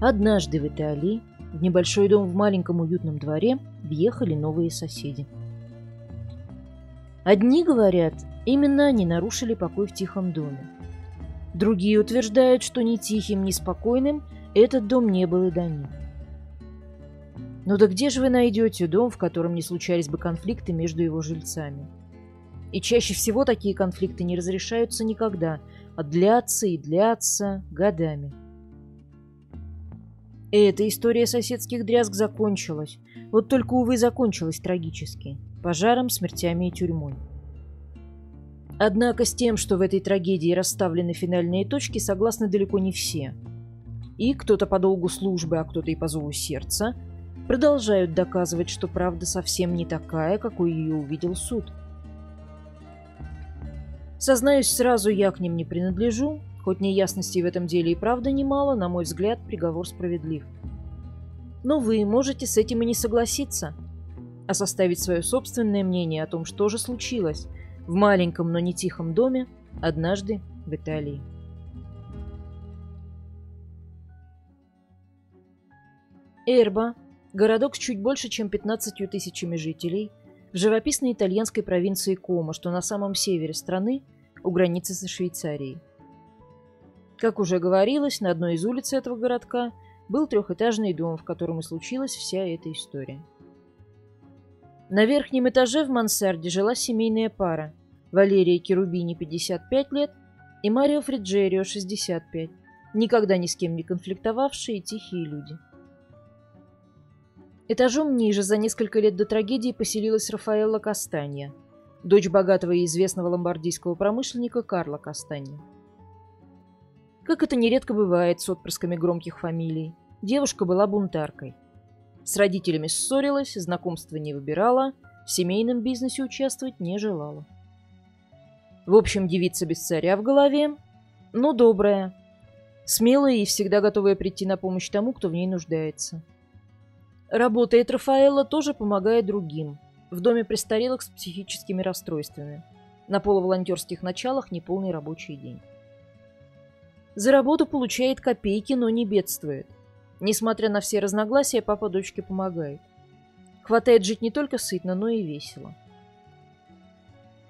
Однажды в Италии в небольшой дом в маленьком уютном дворе въехали новые соседи. Одни говорят, именно они нарушили покой в тихом доме. Другие утверждают, что ни тихим, ни спокойным этот дом не был и до них. Но да где же вы найдете дом, в котором не случались бы конфликты между его жильцами? И чаще всего такие конфликты не разрешаются никогда, а длятся и длятся годами. Эта история соседских дрязг закончилась. Вот только, увы, закончилась трагически. Пожаром, смертями и тюрьмой. Однако с тем, что в этой трагедии расставлены финальные точки, согласны далеко не все. И кто-то по долгу службы, а кто-то и по зову сердца, продолжают доказывать, что правда совсем не такая, какой ее увидел суд. Сознаюсь сразу, я к ним не принадлежу. Хоть неясностей в этом деле и правда немало, на мой взгляд, приговор справедлив. Но вы можете с этим и не согласиться, а составить свое собственное мнение о том, что же случилось в маленьком, но не тихом доме однажды в Италии. Эрба – городок с чуть больше, чем 15 тысячами жителей, в живописной итальянской провинции Комо, что на самом севере страны, у границы со Швейцарией. Как уже говорилось, на одной из улиц этого городка был трехэтажный дом, в котором и случилась вся эта история. На верхнем этаже в мансарде жила семейная пара – Валерия Керубини, 55 лет, и Марио Фриджерио, 65, никогда ни с кем не конфликтовавшие и тихие люди. Этажом ниже, за несколько лет до трагедии, поселилась Рафаэлла Кастанья, дочь богатого и известного ломбардийского промышленника Карла Кастанья. Как это нередко бывает с отпрысками громких фамилий, девушка была бунтаркой. С родителями ссорилась, знакомства не выбирала, в семейном бизнесе участвовать не желала. В общем, девица без царя в голове, но добрая, смелая и всегда готовая прийти на помощь тому, кто в ней нуждается. Работает Рафаэлла, тоже помогая другим, в доме престарелых с психическими расстройствами, на полуволонтерских началах неполный рабочий день. За работу получает копейки, но не бедствует. Несмотря на все разногласия, папа дочке помогает. Хватает жить не только сытно, но и весело.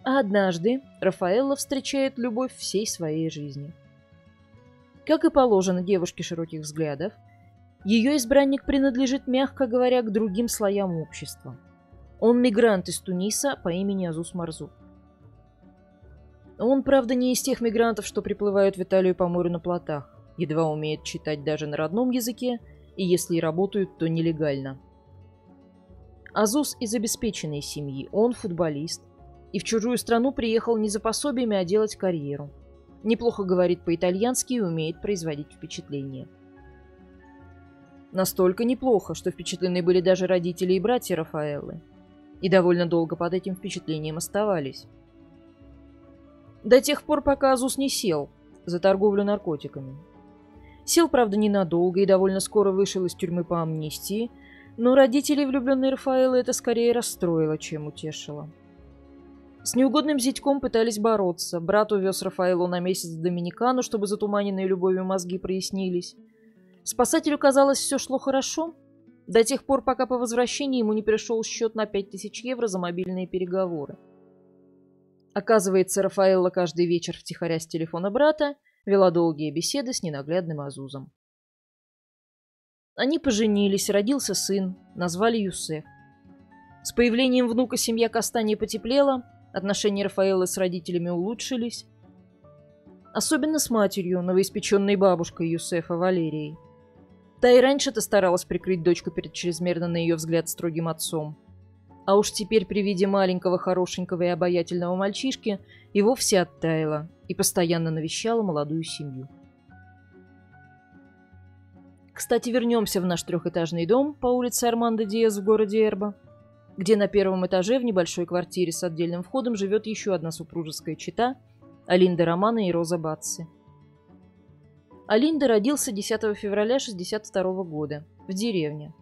А однажды Рафаэлла встречает любовь всей своей жизни. Как и положено девушке широких взглядов, ее избранник принадлежит, мягко говоря, к другим слоям общества. Он мигрант из Туниса по имени Азус Марзук. Он, правда, не из тех мигрантов, что приплывают в Италию по морю на плотах, едва умеет читать даже на родном языке, и если и работают, то нелегально. Азус из обеспеченной семьи, он футболист, и в чужую страну приехал не за пособиями, а делать карьеру. Неплохо говорит по-итальянски и умеет производить впечатление. Настолько неплохо, что впечатлены были даже родители и братья Рафаэллы, и довольно долго под этим впечатлением оставались. До тех пор, пока Азус не сел за торговлю наркотиками. Сел, правда, ненадолго и довольно скоро вышел из тюрьмы по амнистии, но родителей влюбленной Рафаэллы это скорее расстроило, чем утешило. С неугодным зятьком пытались бороться. Брат увез Рафаэллу на месяц в Доминикану, чтобы затуманенные любовью мозги прояснились. Спасателю казалось, все шло хорошо, до тех пор, пока по возвращении ему не пришел счет на 5000 евро за мобильные переговоры. Оказывается, Рафаэлла каждый вечер втихаря с телефона брата вела долгие беседы с ненаглядным Азузом. Они поженились, родился сын, назвали Юсеф. С появлением внука семья Кастаньи потеплела, отношения Рафаэллы с родителями улучшились. Особенно с матерью, новоиспеченной бабушкой Юсефа Валерией. Та и раньше-то старалась прикрыть дочку перед чрезмерно, на ее взгляд, строгим отцом. А уж теперь при виде маленького, хорошенького и обаятельного мальчишки и вовсе оттаяла и постоянно навещала молодую семью. Кстати, вернемся в наш трехэтажный дом по улице Армандо Диас в городе Эрба, где на первом этаже в небольшой квартире с отдельным входом живет еще одна супружеская чета – Алинда Романо и Роза Бацци. Алинда родился 10 февраля 1962 года в деревне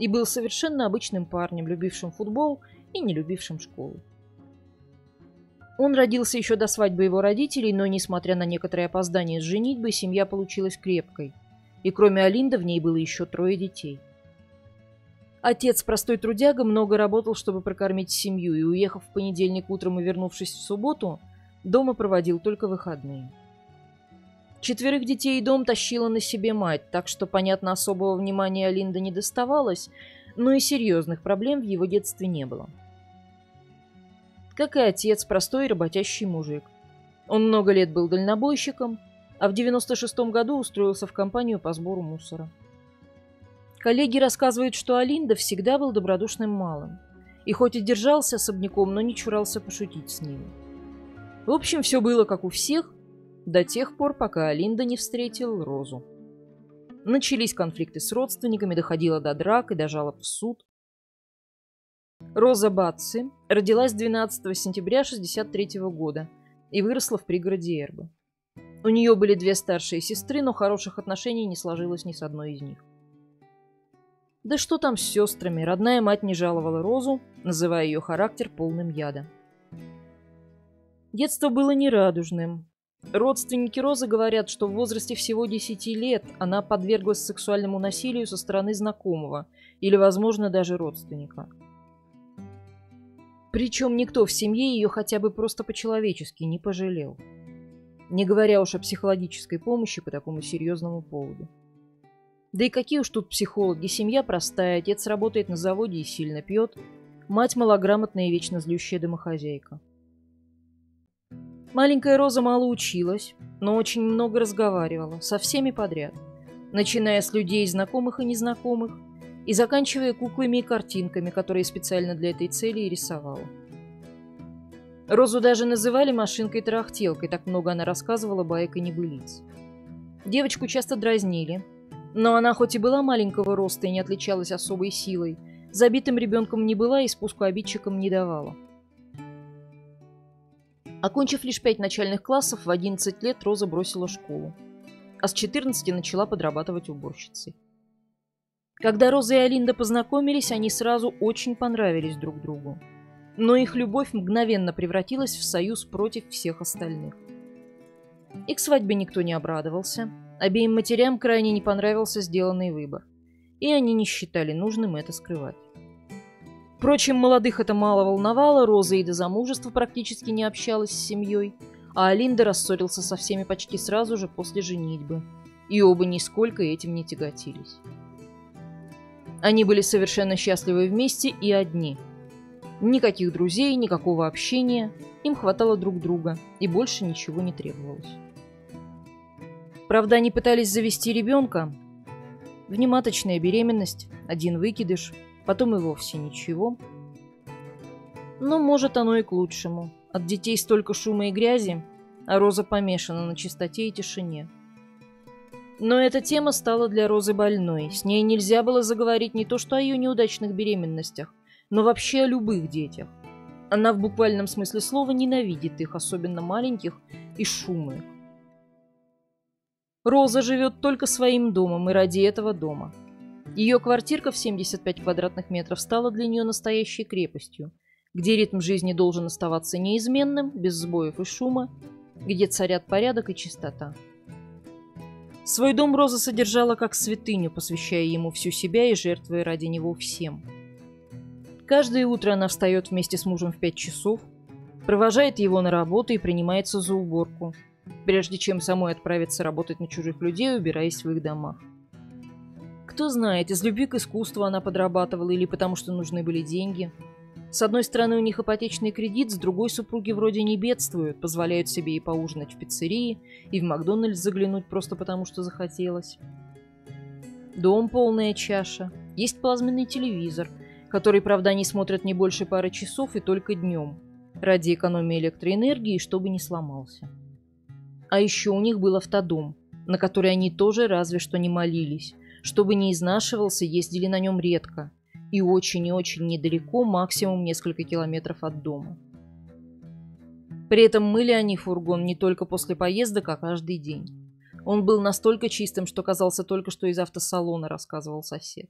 и был совершенно обычным парнем, любившим футбол и не любившим школу. Он родился еще до свадьбы его родителей, но, несмотря на некоторое опоздание с женитьбой, семья получилась крепкой. и кроме Алинды в ней было еще 3 детей. Отец, простой трудяга, много работал, чтобы прокормить семью, и, уехав в понедельник утром и вернувшись в субботу, дома проводил только выходные. 4 детей и дом тащила на себе мать, так что, понятно, особого внимания Алинда не доставалось, но и серьезных проблем в его детстве не было. Как и отец, простой и работящий мужик. Он много лет был дальнобойщиком, а в 96-м году устроился в компанию по сбору мусора. Коллеги рассказывают, что Алинда всегда был добродушным малым, и хоть и держался особняком, но не чурался пошутить с ними. В общем, все было как у всех, до тех пор, пока Алинда не встретил Розу. Начались конфликты с родственниками, доходило до драк и до жалоб в суд. Роза Бацци родилась 12 сентября 1963 года и выросла в пригороде Эрбы. У нее были 2 старшие сестры, но хороших отношений не сложилось ни с одной из них. Да что там с сестрами, родная мать не жаловала Розу, называя ее характер полным яда. Детство было нерадужным. Родственники Розы говорят, что в возрасте всего 10 лет она подверглась сексуальному насилию со стороны знакомого или, возможно, даже родственника. Причем никто в семье ее хотя бы просто по-человечески не пожалел. Не говоря уж о психологической помощи по такому серьезному поводу. Да и какие уж тут психологи, семья простая, отец работает на заводе и сильно пьет, мать малограмотная и вечно злющая домохозяйка. Маленькая Роза мало училась, но очень много разговаривала, со всеми подряд, начиная с людей знакомых и незнакомых, и заканчивая куклами и картинками, которые специально для этой цели и рисовала. Розу даже называли машинкой-тарахтелкой, так много она рассказывала баек и небылиц. Девочку часто дразнили, но она хоть и была маленького роста и не отличалась особой силой, забитым ребенком не была и спуску обидчикам не давала. Окончив лишь 5 начальных классов, в 11 лет Роза бросила школу, а с 14 начала подрабатывать уборщицей. Когда Роза и Алинда познакомились, они сразу очень понравились друг другу, но их любовь мгновенно превратилась в союз против всех остальных. И к свадьбе никто не обрадовался, обеим матерям крайне не понравился сделанный выбор, и они не считали нужным это скрывать. Впрочем, молодых это мало волновало, Роза и до замужества практически не общалась с семьей, а Алинда рассорился со всеми почти сразу же после женитьбы, и оба нисколько этим не тяготились. Они были совершенно счастливы вместе и одни. Никаких друзей, никакого общения, им хватало друг друга, и больше ничего не требовалось. Правда, они пытались завести ребенка. Внематочная беременность, 1 выкидыш, потом и вовсе ничего. Но, может, оно и к лучшему. От детей столько шума и грязи, а Роза помешана на чистоте и тишине. Но эта тема стала для Розы больной. С ней нельзя было заговорить не то что о ее неудачных беременностях, но вообще о любых детях. Она в буквальном смысле слова ненавидит их, особенно маленьких, и шума их. Роза живет только своим домом и ради этого дома. Ее квартирка в 75 квадратных метров стала для нее настоящей крепостью, где ритм жизни должен оставаться неизменным, без сбоев и шума, где царят порядок и чистота. Свой дом Роза содержала как святыню, посвящая ему всю себя и жертвуя ради него всем. Каждое утро она встает вместе с мужем в 5 часов, провожает его на работу и принимается за уборку, прежде чем самой отправиться работать на чужих людей, убираясь в их домах. Кто знает, из любви к искусству она подрабатывала или потому что нужны были деньги. С одной стороны, у них ипотечный кредит, с другой супруги вроде не бедствуют, позволяют себе и поужинать в пиццерии, и в Макдональдс заглянуть просто потому, что захотелось. Дом полная чаша, есть плазменный телевизор, который, правда, они смотрят не больше пары часов и только днем, ради экономии электроэнергии, чтобы не сломался. А еще у них был автодом, на который они тоже разве что не молились. Чтобы не изнашивался, ездили на нем редко. И очень недалеко, максимум несколько километров от дома. При этом мыли они фургон не только после поездок, а каждый день. Он был настолько чистым, что казался только что из автосалона, рассказывал сосед.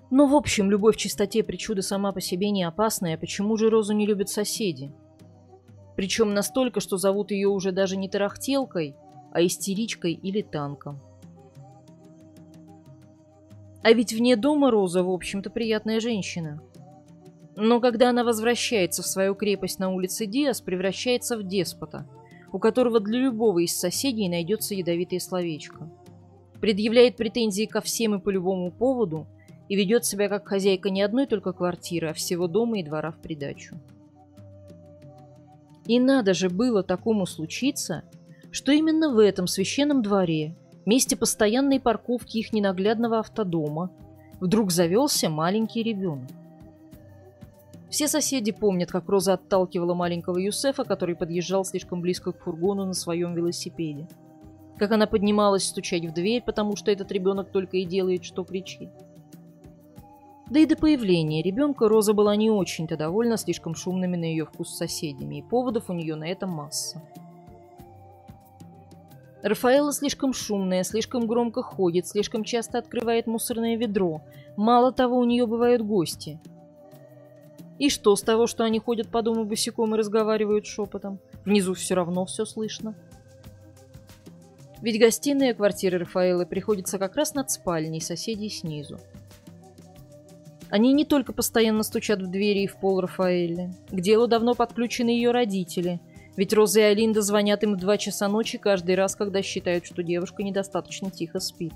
Но в общем, любовь к чистоте и причуда сама по себе не опасная, почему же Розу не любят соседи? Причем настолько, что зовут ее уже даже не тарахтелкой, а истеричкой или танком. А ведь вне дома Роза, в общем-то, приятная женщина. Но когда она возвращается в свою крепость на улице Диас, превращается в деспота, у которого для любого из соседей найдется ядовитое словечко. Предъявляет претензии ко всем и по любому поводу и ведет себя как хозяйка не одной только квартиры, а всего дома и двора в придачу. И надо же было такому случиться, что именно в этом священном дворе, месте постоянной парковки их ненаглядного автодома, вдруг завелся маленький ребенок. Все соседи помнят, как Роза отталкивала маленького Юсефа, который подъезжал слишком близко к фургону на своем велосипеде. Как она поднималась стучать в дверь, потому что этот ребенок только и делает, что кричит. Да и до появления ребенка Роза была не очень-то довольна слишком шумными на ее вкус соседями, и поводов у нее на это масса. Рафаэла слишком шумная, слишком громко ходит, слишком часто открывает мусорное ведро. Мало того, у нее бывают гости. И что с того, что они ходят по дому босиком и разговаривают шепотом? Внизу все равно все слышно. Ведь гостиная квартиры Рафаэлы приходится как раз над спальней соседей снизу. Они не только постоянно стучат в двери и в пол Рафаэлле. К делу давно подключены ее родители. Ведь Роза и Алинда звонят им в 2 часа ночи каждый раз, когда считают, что девушка недостаточно тихо спит.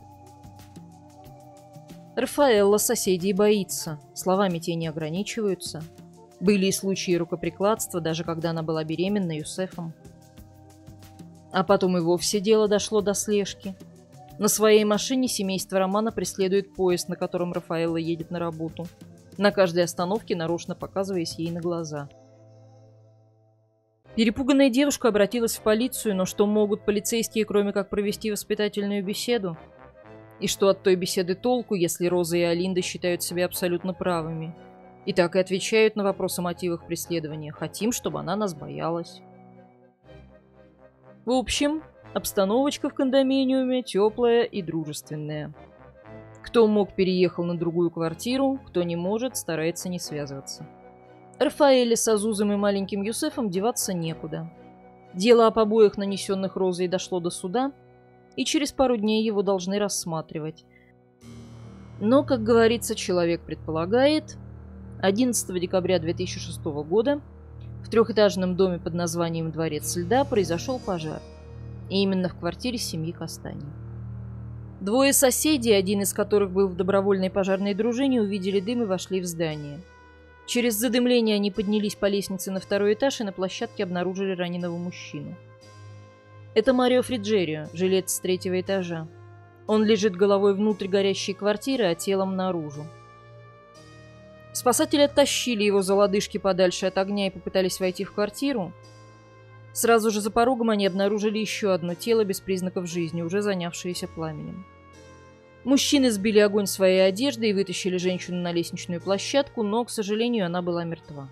Рафаэлла соседей боится. Словами те не ограничиваются. Были и случаи рукоприкладства, даже когда она была беременна Юсефом. А потом и вовсе дело дошло до слежки. На своей машине семейство Романа преследует поезд, на котором Рафаэлла едет на работу. На каждой остановке нарочно показываясь ей на глаза. Перепуганная девушка обратилась в полицию, но что могут полицейские, кроме как провести воспитательную беседу? И что от той беседы толку, если Роза и Алинда считают себя абсолютно правыми? И так и отвечают на вопрос о мотивах преследования. Хотим, чтобы она нас боялась. В общем, обстановочка в кондоминиуме теплая и дружественная. Кто мог, переехал на другую квартиру, кто не может, старается не связываться. Рафаэле с Азузом и маленьким Юсефом деваться некуда. Дело о побоях, нанесенных Розой, дошло до суда, и через пару дней его должны рассматривать. Но, как говорится, человек предполагает, 11 декабря 2006 года в 3-этажном доме под названием «Дворец льда» произошел пожар. И именно в квартире семьи Кастаньи. 2 соседей, один из которых был в добровольной пожарной дружине, увидели дым и вошли в здание. Через задымление они поднялись по лестнице на 2-й этаж и на площадке обнаружили раненого мужчину. Это Марио Фриджерио, жилец с 3-го этажа. Он лежит головой внутрь горящей квартиры, а телом наружу. Спасатели оттащили его за лодыжки подальше от огня и попытались войти в квартиру. Сразу же за порогом они обнаружили еще одно тело без признаков жизни, уже занявшееся пламенем. Мужчины сбили огонь своей одеждой и вытащили женщину на лестничную площадку, но, к сожалению, она была мертва.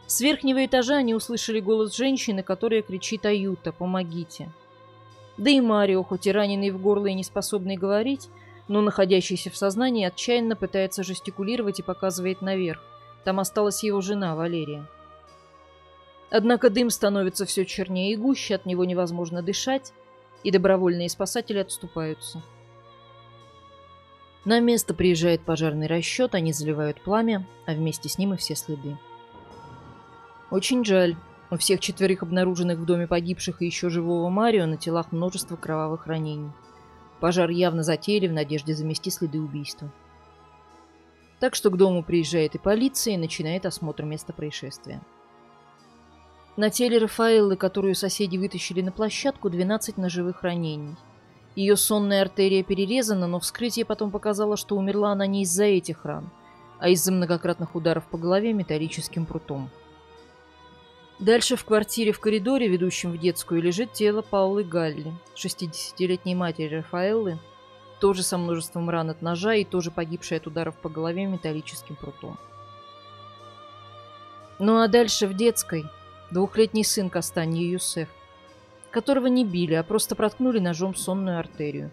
С верхнего этажа они услышали голос женщины, которая кричит «Аюта, помогите!». Да и Марио, хоть и раненый в горло и не способный говорить, но находящийся в сознании, отчаянно пытается жестикулировать и показывает наверх. Там осталась его жена Валерия. Однако дым становится все чернее и гуще, от него невозможно дышать, и добровольные спасатели отступаются. На место приезжает пожарный расчет, они заливают пламя, а вместе с ним и все следы. Очень жаль. У всех 4 обнаруженных в доме погибших и еще живого Марио на телах множество кровавых ранений. Пожар явно затеяли в надежде замести следы убийства. Так что к дому приезжает и полиция и начинает осмотр места происшествия. На теле Рафаэллы, которую соседи вытащили на площадку, 12 ножевых ранений. Ее сонная артерия перерезана, но вскрытие потом показало, что умерла она не из-за этих ран, а из-за многократных ударов по голове металлическим прутом. Дальше в квартире в коридоре, ведущем в детскую, лежит тело Паулы Галли, 60-летней матери Рафаэллы, тоже со множеством ран от ножа и тоже погибшей от ударов по голове металлическим прутом. Ну а дальше в детской 2-летний сын Кастаньи Юсеф, которого не били, а просто проткнули ножом сонную артерию.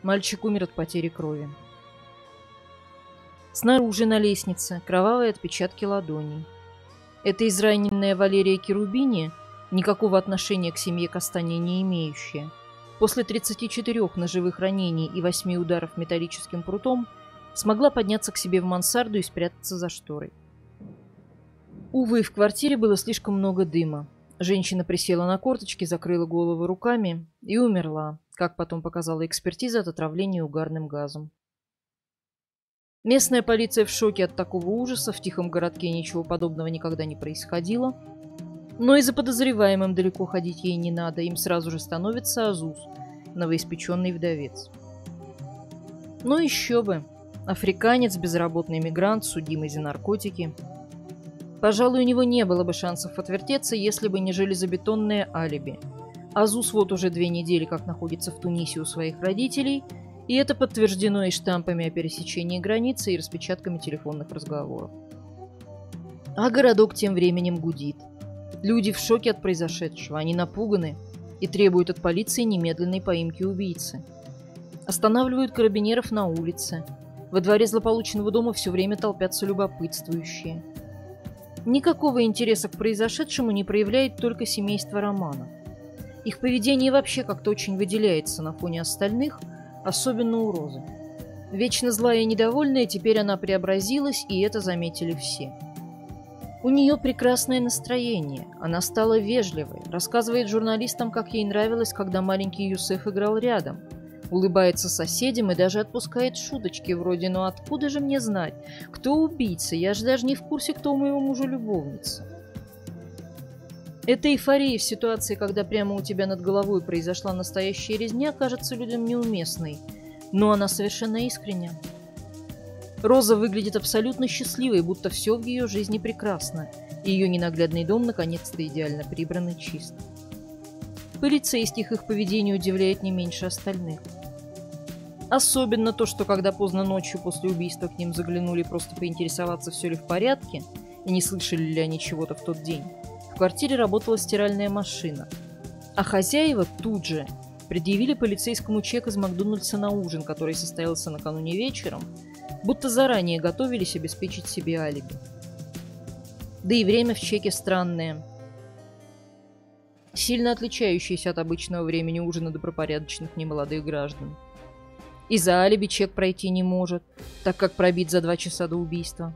Мальчик умер от потери крови. Снаружи на лестнице кровавые отпечатки ладоней. Это израненная Валерия Керубини, никакого отношения к семье Кастаньи не имеющая, после 34 ножевых ранений и 8 ударов металлическим прутом смогла подняться к себе в мансарду и спрятаться за шторой. Увы, в квартире было слишком много дыма. Женщина присела на корточки, закрыла голову руками и умерла, как потом показала экспертиза, от отравления угарным газом. Местная полиция в шоке от такого ужаса, в тихом городке ничего подобного никогда не происходило. Но и за подозреваемым далеко ходить ей не надо, им сразу же становится Азуз, новоиспеченный вдовец. Ну еще бы, африканец, безработный мигрант, судимый за наркотики. Пожалуй, у него не было бы шансов отвертеться, если бы не железобетонное алиби. Азуз вот уже 2 недели как находится в Тунисе у своих родителей, и это подтверждено и штампами о пересечении границы, и распечатками телефонных разговоров. А городок тем временем гудит. Люди в шоке от произошедшего, они напуганы и требуют от полиции немедленной поимки убийцы. Останавливают карабинеров на улице. Во дворе злополучного дома все время толпятся любопытствующие. Никакого интереса к произошедшему не проявляет только семейство Романов. Их поведение вообще как-то очень выделяется на фоне остальных, особенно у Розы. Вечно злая и недовольная, теперь она преобразилась, и это заметили все. У нее прекрасное настроение, она стала вежливой, рассказывает журналистам, как ей нравилось, когда маленький Юсеф играл рядом, улыбается соседям и даже отпускает шуточки вроде «Ну откуда же мне знать, кто убийца? Я же даже не в курсе, кто у моего мужа любовница». Эта эйфория в ситуации, когда прямо у тебя над головой произошла настоящая резня, кажется людям неуместной, но она совершенно искрення. Роза выглядит абсолютно счастливой, будто все в ее жизни прекрасно, и ее ненаглядный дом наконец-то идеально прибран и чист. Полицейских их поведение удивляет не меньше остальных. Особенно то, что когда поздно ночью после убийства к ним заглянули просто поинтересоваться, все ли в порядке, и не слышали ли они чего-то в тот день, в квартире работала стиральная машина. А хозяева тут же предъявили полицейскому чек из Макдональдса на ужин, который состоялся накануне вечером, будто заранее готовились обеспечить себе алиби. Да и время в чеке странное, сильно отличающееся от обычного времени ужина добропорядочных немолодых граждан. И за алиби чек пройти не может, так как пробит за 2 часа до убийства.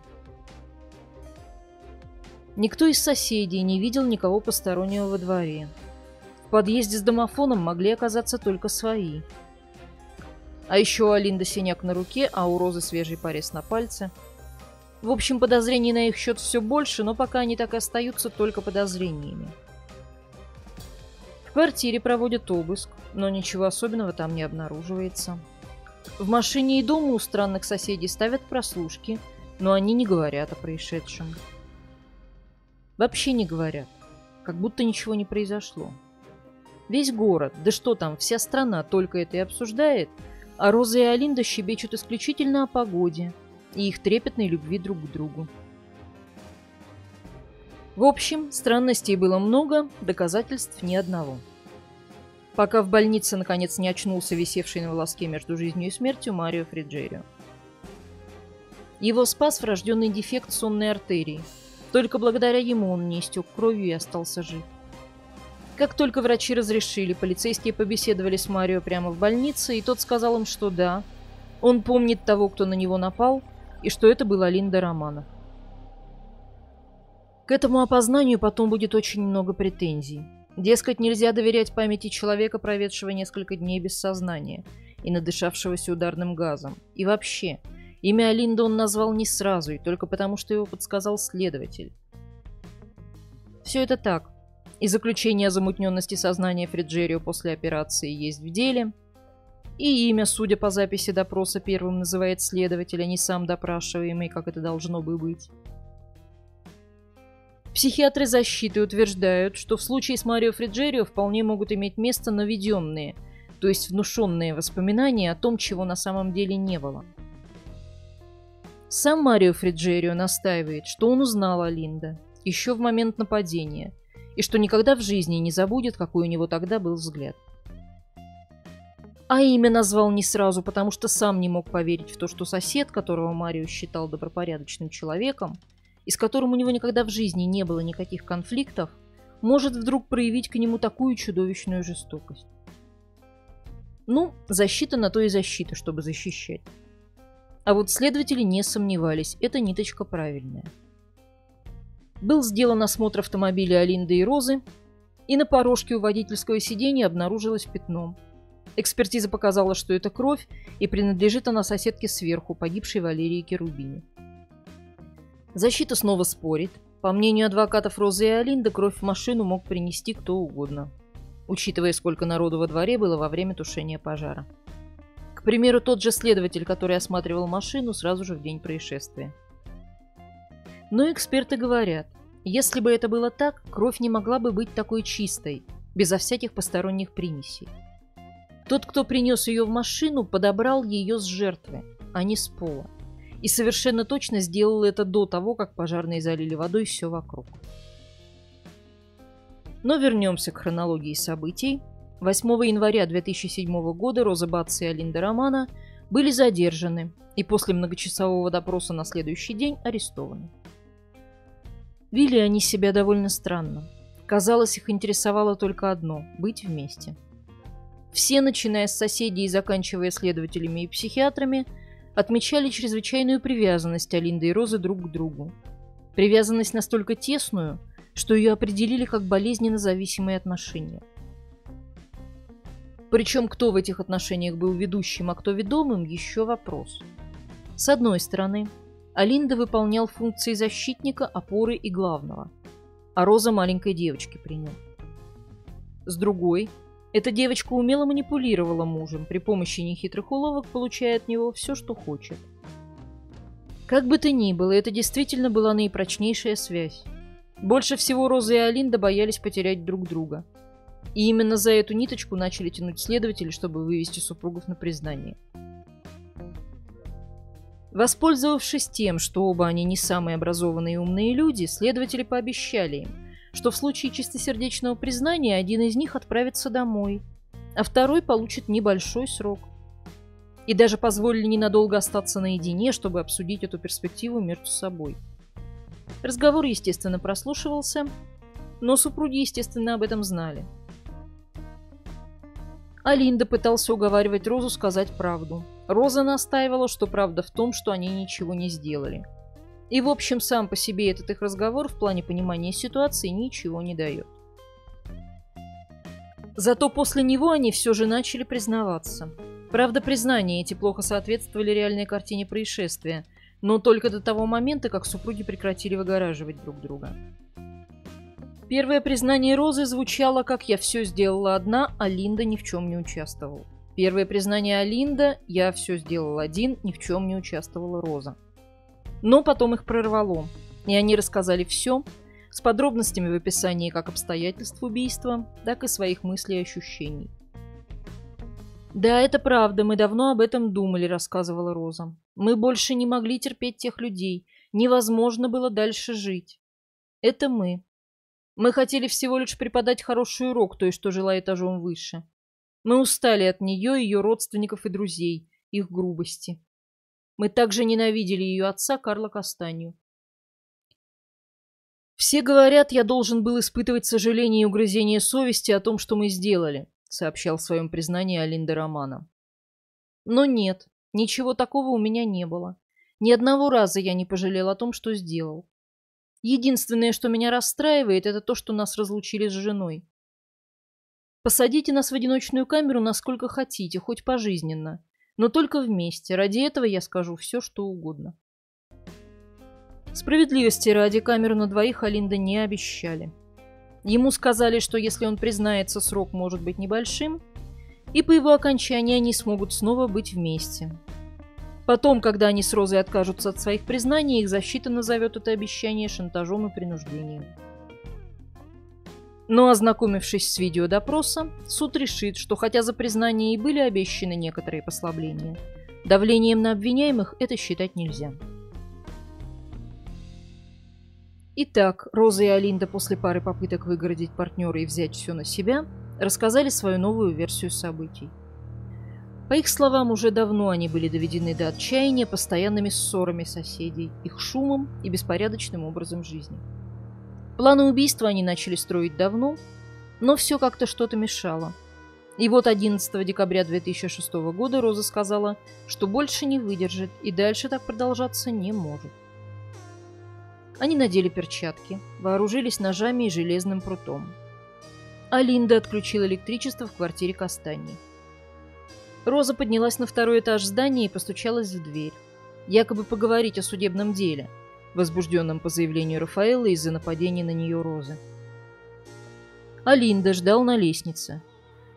Никто из соседей не видел никого постороннего во дворе. В подъезде с домофоном могли оказаться только свои. А еще у Алинды синяк на руке, а у Розы свежий порез на пальце. В общем, подозрений на их счет все больше, но пока они так и остаются только подозрениями. В квартире проводят обыск, но ничего особенного там не обнаруживается. В машине и дома у странных соседей ставят прослушки, но они не говорят о происшедшем. Вообще не говорят, как будто ничего не произошло. Весь город, да что там, вся страна только это и обсуждает, а Роза и Алинда щебечут исключительно о погоде и их трепетной любви друг к другу. В общем, странностей было много, доказательств ни одного. Пока в больнице наконец не очнулся висевший на волоске между жизнью и смертью Марио Фриджерио. Его спас врожденный дефект сонной артерии. Только благодаря ему он не истек кровью и остался жив. Как только врачи разрешили, полицейские побеседовали с Марио прямо в больнице, и тот сказал им, что да, он помнит того, кто на него напал, и что это была Линда Романов. К этому опознанию потом будет очень много претензий. Дескать, нельзя доверять памяти человека, проведшего несколько дней без сознания и надышавшегося ударным газом. И вообще, имя Алинды он назвал не сразу, и только потому, что его подсказал следователь. Все это так. И заключение о замутненности сознания Фриджерио после операции есть в деле, и имя, судя по записи допроса, первым называет следователь, а не сам допрашиваемый, как это должно бы быть. Психиатры защиты утверждают, что в случае с Марио Фриджерио вполне могут иметь место наведенные, то есть внушенные воспоминания о том, чего на самом деле не было. Сам Марио Фриджерио настаивает, что он узнал Алинду еще в момент нападения, и что никогда в жизни не забудет, какой у него тогда был взгляд. А имя назвал не сразу, потому что сам не мог поверить в то, что сосед, которого Марио считал добропорядочным человеком, и с которым у него никогда в жизни не было никаких конфликтов, может вдруг проявить к нему такую чудовищную жестокость. Ну, защита на то и защита, чтобы защищать. А вот следователи не сомневались, эта ниточка правильная. Был сделан осмотр автомобиля Алинды и Розы, и на порожке у водительского сиденья обнаружилось пятно. Экспертиза показала, что это кровь, и принадлежит она соседке сверху, погибшей Валерии Керубини. Защита снова спорит. По мнению адвокатов Розы и Алинды, кровь в машину мог принести кто угодно, учитывая, сколько народу во дворе было во время тушения пожара. К примеру, тот же следователь, который осматривал машину сразу же в день происшествия. Но эксперты говорят, если бы это было так, кровь не могла бы быть такой чистой, безо всяких посторонних примесей. Тот, кто принес ее в машину, подобрал ее с жертвы, а не с пола. И совершенно точно сделал это до того, как пожарные залили водой все вокруг. Но вернемся к хронологии событий. 8 января 2007 года Роза Бац и Алинда Романо были задержаны и после многочасового допроса на следующий день арестованы. Вели они себя довольно странно. Казалось, их интересовало только одно – быть вместе. Все, начиная с соседей и заканчивая следователями и психиатрами, отмечали чрезвычайную привязанность Алинды и Розы друг к другу. Привязанность настолько тесную, что ее определили как болезненно зависимые отношения. Причем кто в этих отношениях был ведущим, а кто ведомым – еще вопрос. С одной стороны, Алинда выполнял функции защитника, опоры и главного, а Роза – маленькой девочки при нем. С другой, эта девочка умело манипулировала мужем, при помощи нехитрых уловок получая от него все, что хочет. Как бы то ни было, это действительно была наипрочнейшая связь. Больше всего Роза и Алинда боялись потерять друг друга. И именно за эту ниточку начали тянуть следователи, чтобы вывести супругов на признание. Воспользовавшись тем, что оба они не самые образованные и умные люди, следователи пообещали им, что в случае чистосердечного признания один из них отправится домой, а второй получит небольшой срок. И даже позволили ненадолго остаться наедине, чтобы обсудить эту перспективу между собой. Разговор, естественно, прослушивался, но супруги, естественно, об этом знали. Алинда пытался уговаривать Розу сказать правду. Роза настаивала, что правда в том, что они ничего не сделали. И, в общем, сам по себе этот их разговор в плане понимания ситуации ничего не дает. Зато после него они все же начали признаваться. Правда, признания эти плохо соответствовали реальной картине происшествия, но только до того момента, как супруги прекратили выгораживать друг друга. Первое признание Розы звучало как «я все сделала одна, а Линда ни в чем не участвовала». Первое признание Алинда «я все сделал один, ни в чем не участвовала Роза». Но потом их прорвало, и они рассказали все, с подробностями в описании как обстоятельств убийства, так и своих мыслей и ощущений. «Да, это правда, мы давно об этом думали», — рассказывала Роза. «Мы больше не могли терпеть тех людей, невозможно было дальше жить. Это мы. Мы хотели всего лишь преподать хороший урок той, что жила этажом выше. Мы устали от нее, ее родственников и друзей, их грубости. Мы также ненавидели ее отца Карла Кастанью. Все говорят, я должен был испытывать сожаление и угрызение совести о том, что мы сделали», — сообщал в своем признании Алинда Романо. «Но нет, ничего такого у меня не было. Ни одного раза я не пожалел о том, что сделал. Единственное, что меня расстраивает, это то, что нас разлучили с женой. Посадите нас в одиночную камеру насколько хотите, хоть пожизненно, но только вместе. Ради этого я скажу все, что угодно». Справедливости ради, камеру на двоих Алинда не обещали. Ему сказали, что если он признается, срок может быть небольшим, и по его окончании они смогут снова быть вместе. Потом, когда они с Розой откажутся от своих признаний, их защита назовет это обещание шантажом и принуждением. Но, ознакомившись с видеодопроса, суд решит, что хотя за признание и были обещаны некоторые послабления, давлением на обвиняемых это считать нельзя. Итак, Роза и Алинда после пары попыток выгородить партнера и взять все на себя, рассказали свою новую версию событий. По их словам, уже давно они были доведены до отчаяния постоянными ссорами соседей, их шумом и беспорядочным образом жизни. Планы убийства они начали строить давно, но все как-то что-то мешало. И вот 11 декабря 2006 года Роза сказала, что больше не выдержит и дальше так продолжаться не может. Они надели перчатки, вооружились ножами и железным прутом. А Линда отключила электричество в квартире Кастаньи. Роза поднялась на второй этаж здания и постучалась в дверь, якобы поговорить о судебном деле, возбужденном по заявлению Рафаэллы из-за нападения на нее Розы. А Линда ждал на лестнице.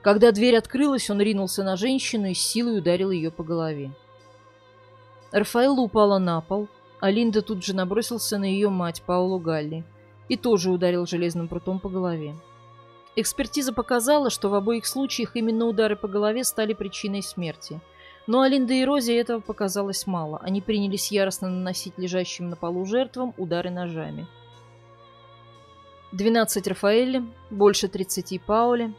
Когда дверь открылась, он ринулся на женщину и с силой ударил ее по голове. Рафаэлла упала на пол, а Линда тут же набросился на ее мать, Паулу Галли, и тоже ударил железным прутом по голове. Экспертиза показала, что в обоих случаях именно удары по голове стали причиной смерти. Но Алинде и Розе этого показалось мало. Они принялись яростно наносить лежащим на полу жертвам удары ножами. 12 Рафаэлле, больше 30 Пауле.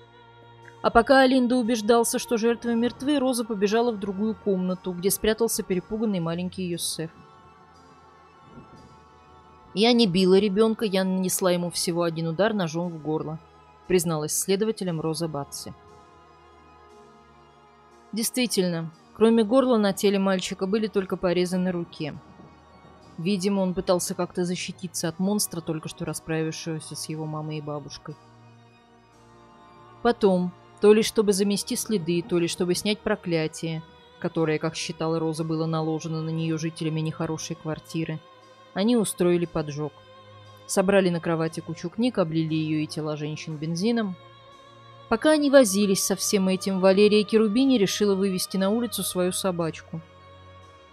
А пока Алинда убеждался, что жертвы мертвы, Роза побежала в другую комнату, где спрятался перепуганный маленький Йосеф. «Я не била ребенка, я нанесла ему всего один удар ножом в горло», призналась следователям Роза Батци. Действительно, кроме горла на теле мальчика были только порезы на руке. Видимо, он пытался как-то защититься от монстра, только что расправившегося с его мамой и бабушкой. Потом, то ли чтобы замести следы, то ли чтобы снять проклятие, которое, как считала Роза, было наложено на нее жителями нехорошей квартиры, они устроили поджог. Собрали на кровати кучу книг, облили ее и тела женщин бензином. Пока они возились со всем этим, Валерия Керубини решила вывести на улицу свою собачку.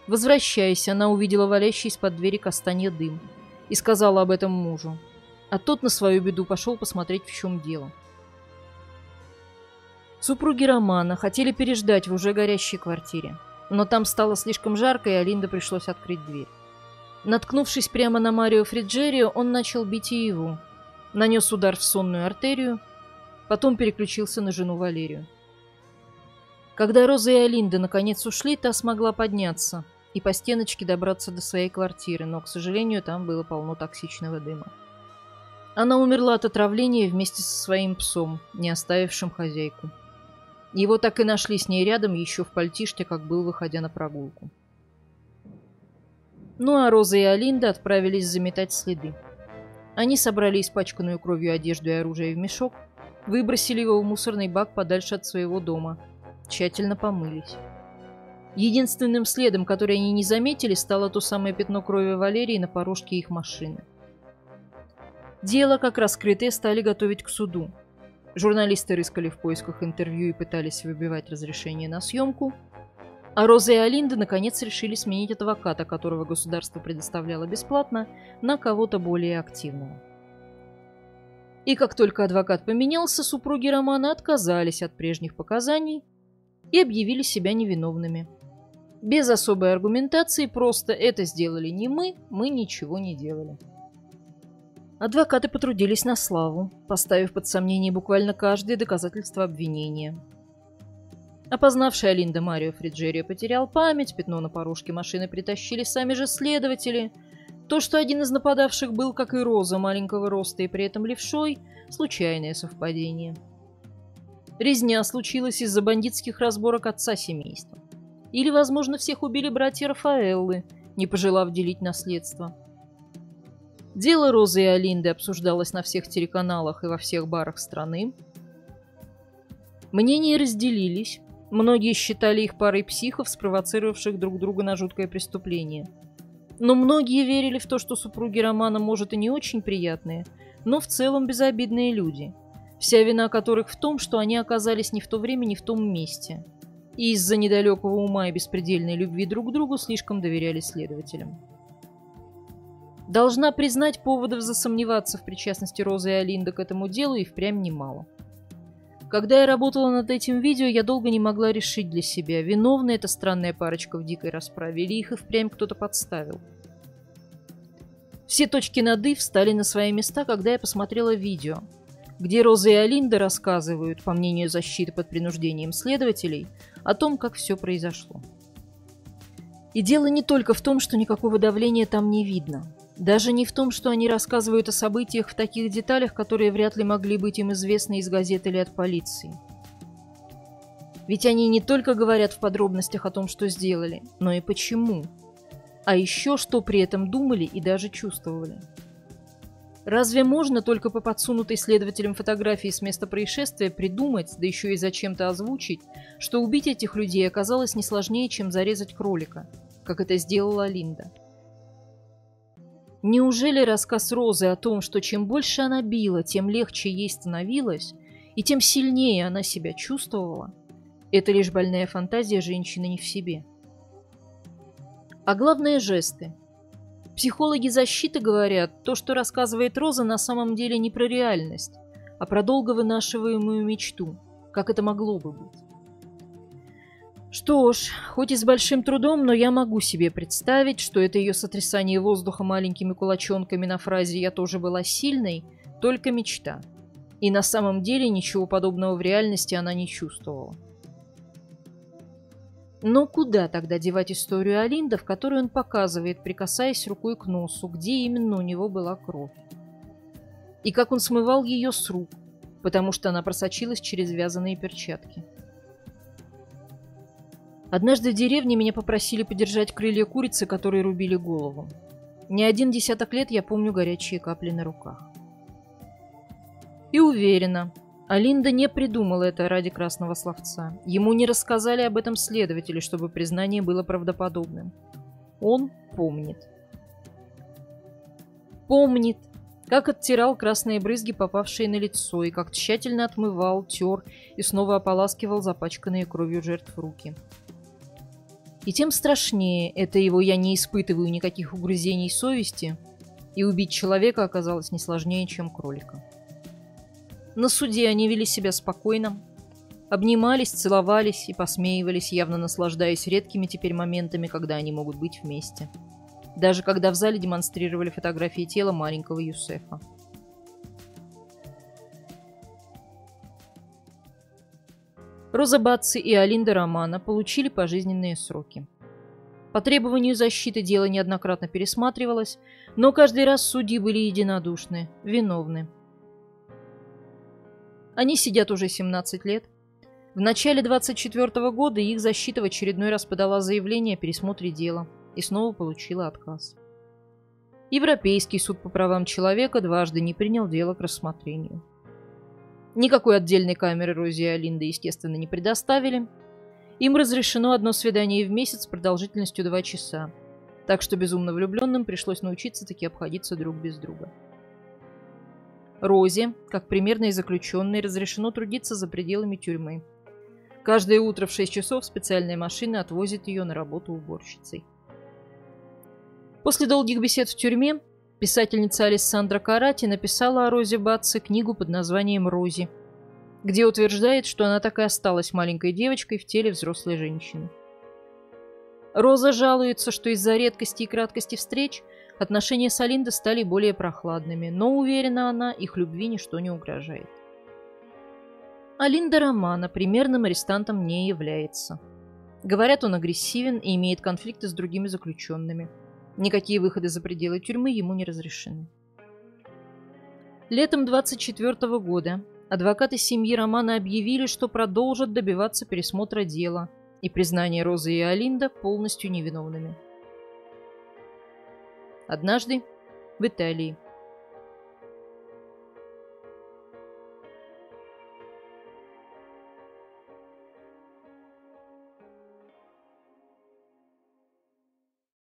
Возвращаясь, она увидела валящий из-под двери Кастанья дым и сказала об этом мужу. А тот на свою беду пошел посмотреть, в чем дело. Супруги Романа хотели переждать в уже горящей квартире, но там стало слишком жарко, и Алинде пришлось открыть дверь. Наткнувшись прямо на Марио Фриджерио, он начал бить и его. Нанес удар в сонную артерию, потом переключился на жену Валерию. Когда Роза и Алинда наконец ушли, та смогла подняться и по стеночке добраться до своей квартиры, но, к сожалению, там было полно токсичного дыма. Она умерла от отравления вместе со своим псом, не оставившим хозяйку. Его так и нашли с ней рядом, еще в пальтишке, как был, выходя на прогулку. Ну а Роза и Алинда отправились заметать следы. Они собрали испачканную кровью одежду и оружие в мешок, выбросили его в мусорный бак подальше от своего дома, тщательно помылись. Единственным следом, который они не заметили, стало то самое пятно крови Валерии на порожке их машины. Дело, как раскрытое, стали готовить к суду. Журналисты рыскали в поисках интервью и пытались выбивать разрешение на съемку. А Роза и Алинда наконец решили сменить адвоката, которого государство предоставляло бесплатно, на кого-то более активного. И как только адвокат поменялся, супруги Романа отказались от прежних показаний и объявили себя невиновными. Без особой аргументации, просто это сделали не мы, мы ничего не делали. Адвокаты потрудились на славу, поставив под сомнение буквально каждое доказательство обвинения. Опознавший Алинда Марио Фриджерио потерял память, пятно на порожке машины притащили сами же следователи. То, что один из нападавших был, как и Роза, маленького роста и при этом левшой, случайное совпадение. Резня случилась из-за бандитских разборок отца семейства. Или, возможно, всех убили братья Рафаэллы, не пожелав делить наследство. Дело Розы и Алинды обсуждалось на всех телеканалах и во всех барах страны. Мнения разделились. Многие считали их парой психов, спровоцировавших друг друга на жуткое преступление. Но многие верили в то, что супруги Романа, может, и не очень приятные, но в целом безобидные люди, вся вина которых в том, что они оказались не в то время, не в том месте, и из-за недалекого ума и беспредельной любви друг к другу слишком доверяли следователям. Должна признать, поводов засомневаться в причастности Розы и Алинды к этому делу и впрямь немало. Когда я работала над этим видео, я долго не могла решить для себя, виновна эта странная парочка в дикой расправе или их и впрямь кто-то подставил. Все точки над «и» встали на свои места, когда я посмотрела видео, где Роза и Алинда рассказывают, по мнению защиты под принуждением следователей, о том, как все произошло. И дело не только в том, что никакого давления там не видно. Даже не в том, что они рассказывают о событиях в таких деталях, которые вряд ли могли быть им известны из газет или от полиции. Ведь они не только говорят в подробностях о том, что сделали, но и почему. А еще что при этом думали и даже чувствовали. Разве можно только по подсунутой следователям фотографии с места происшествия придумать, да еще и зачем-то озвучить, что убить этих людей оказалось не сложнее, чем зарезать кролика, как это сделала Линда? Неужели рассказ Розы о том, что чем больше она била, тем легче ей становилось, и тем сильнее она себя чувствовала, это лишь больная фантазия женщины не в себе? А главное – жесты. Психологи защиты говорят, то, что рассказывает Роза, на самом деле не про реальность, а про долго вынашиваемую мечту, как это могло бы быть. Что ж, хоть и с большим трудом, но я могу себе представить, что это ее сотрясание воздуха маленькими кулачонками на фразе «я тоже была сильной» только мечта. И на самом деле ничего подобного в реальности она не чувствовала. Но куда тогда девать историю Олинда, в которой он показывает, прикасаясь рукой к носу, где именно у него была кровь? И как он смывал ее с рук, потому что она просочилась через вязаные перчатки. Однажды в деревне меня попросили подержать крылья курицы, которые рубили голову. Не один десяток лет я помню горячие капли на руках. И уверена, Олинда не придумала это ради красного словца. Ему не рассказали об этом следователи, чтобы признание было правдоподобным. Он помнит. Помнит, как оттирал красные брызги, попавшие на лицо, и как тщательно отмывал, тер и снова ополаскивал запачканные кровью жертв руки. И тем страшнее это его «я не испытываю никаких угрызений совести», и убить человека оказалось не сложнее, чем кролика. На суде они вели себя спокойно, обнимались, целовались и посмеивались, явно наслаждаясь редкими теперь моментами, когда они могут быть вместе. Даже когда в зале демонстрировали фотографии тела маленького Юсефа. Роза Бацци и Олинда Романо получили пожизненные сроки. По требованию защиты дело неоднократно пересматривалось, но каждый раз судьи были единодушны, виновны. Они сидят уже 17 лет. В начале 24 года их защита в очередной раз подала заявление о пересмотре дела и снова получила отказ. Европейский суд по правам человека дважды не принял дело к рассмотрению. Никакой отдельной камеры Розе и Олинде, естественно, не предоставили. Им разрешено одно свидание в месяц с продолжительностью 2 часа, так что безумно влюбленным пришлось научиться таки обходиться друг без друга. Розе, как примерной заключенной, разрешено трудиться за пределами тюрьмы. Каждое утро в 6 часов специальная машина отвозит ее на работу уборщицей. После долгих бесед в тюрьме писательница Алессандра Карати написала о Розе Бацци книгу под названием «Рози», где утверждает, что она так и осталась маленькой девочкой в теле взрослой женщины. Роза жалуется, что из-за редкости и краткости встреч отношения с Олиндо стали более прохладными, но, уверена она, их любви ничто не угрожает. Олинда Романо примерным арестантом не является. Говорят, он агрессивен и имеет конфликты с другими заключенными. Никакие выходы за пределы тюрьмы ему не разрешены. Летом 24 года адвокаты семьи Романо объявили, что продолжат добиваться пересмотра дела и признания Розы и Олинда полностью невиновными. Однажды в Италии